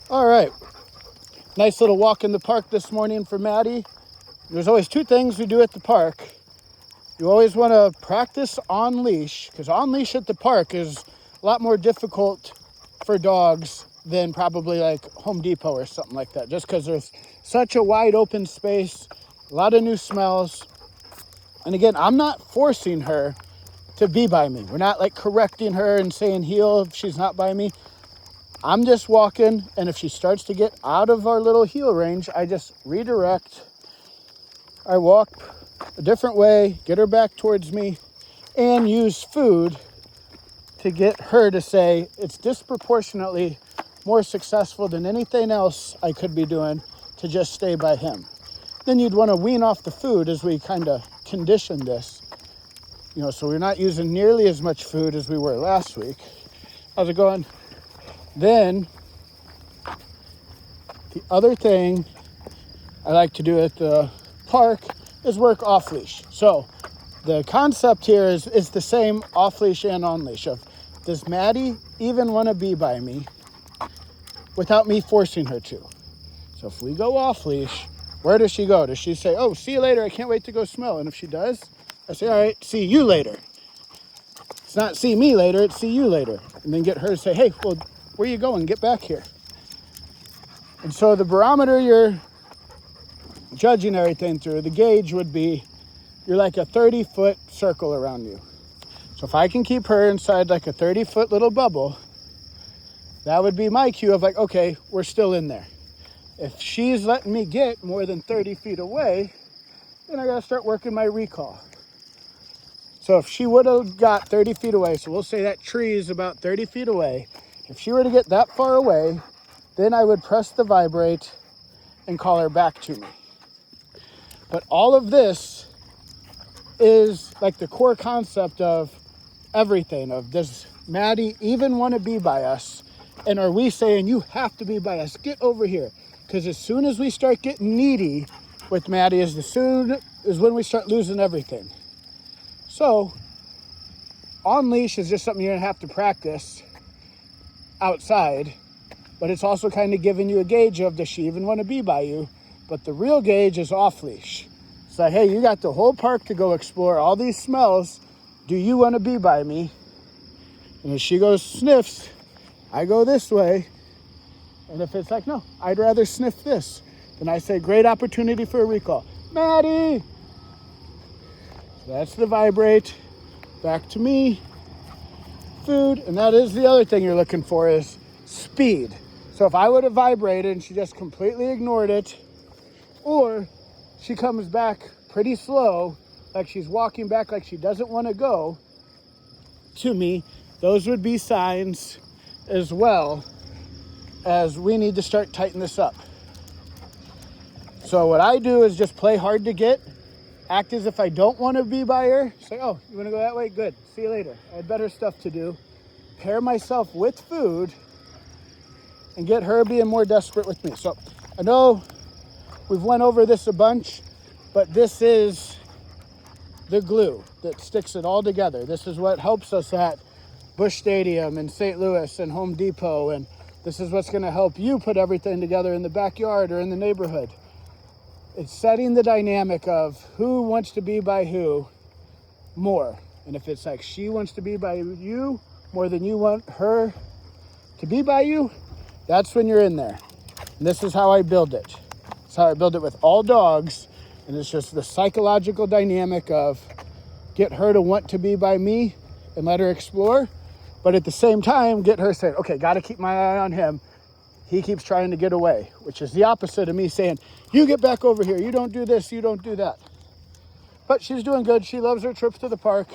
All right, nice little walk in the park this morning for Maddie. There's always two things we do at the park. You always want to practice on leash, because on leash at the park is a lot more difficult for dogs than probably like Home Depot or something like that, just because there's such a wide open space, a lot of new smells. And again, I'm not forcing her to be by me. We're not like correcting her and saying heel if she's not by me. I'm just walking, and if she starts to get out of our little heel range, I just redirect. I walk a different way, get her back towards me, and use food to get her to say it's disproportionately more successful than anything else I could be doing to just stay by him. Then you'd want to wean off the food as we kind of condition this. So we're not using nearly as much food as we were last week. How's it going? Then, the other thing I like to do at the park is work off leash. So the concept here is the same off leash and on leash of, does Maddie even want to be by me without me forcing her to? So if we go off leash, where does she go? Does she say, oh, see you later, I can't wait to go smell? And if she does, I say, all right, see you later. It's not see me later, it's see you later. And then get her to say, hey, well, where you going? Get back here. And so the barometer you're judging everything through, the gauge would be, you're like a 30-foot circle around you. So if I can keep her inside like a 30-foot little bubble, that would be my cue of like, okay, we're still in there. If she's letting me get more than 30 feet away, then I gotta start working my recall. So if she would have got 30 feet away, so we'll say that tree is about 30 feet away. If she were to get that far away, then I would press the vibrate and call her back to me. But all of this is like the core concept of everything, of does Maddie even want to be by us? And are we saying, you have to be by us, get over here? Because as soon as we start getting needy with Maddie is when we start losing everything. So on leash is just something you're gonna have to practice outside, but it's also kind of giving you a gauge of, does she even want to be by you? But the real gauge is off leash. It's like, hey, you got the whole park to go explore, all these smells. Do you want to be by me? And if she goes sniffs, I go this way. And if it's like, no, I'd rather sniff this, then I say, great opportunity for a recall. Maddie! So that's the vibrate. Back to me. Food. And that is the other thing you're looking for, is speed. So if I would have vibrated and she just completely ignored it, or she comes back pretty slow, like she's walking back like she doesn't want to go to me, those would be signs as well as we need to start tightening this up. So what I do is just play hard to get, act as if I don't want to be by her, say, oh, you want to go that way? Good, see you later. I had better stuff to do. Pair myself with food and get her being more desperate with me. So I know we've went over this a bunch, but this is the glue that sticks it all together. This is what helps us at Busch Stadium and St. Louis and Home Depot, and this is what's gonna help you put everything together in the backyard or in the neighborhood. It's setting the dynamic of who wants to be by who more. And if it's like she wants to be by you more than you want her to be by you, that's when you're in there. And this is how I build it. It's how I build it with all dogs. And it's just the psychological dynamic of get her to want to be by me and let her explore. But at the same time, get her saying, okay, got to keep my eye on him. He keeps trying to get away, which is the opposite of me saying, you get back over here. You don't do this, you don't do that. But she's doing good. She loves her trips to the park.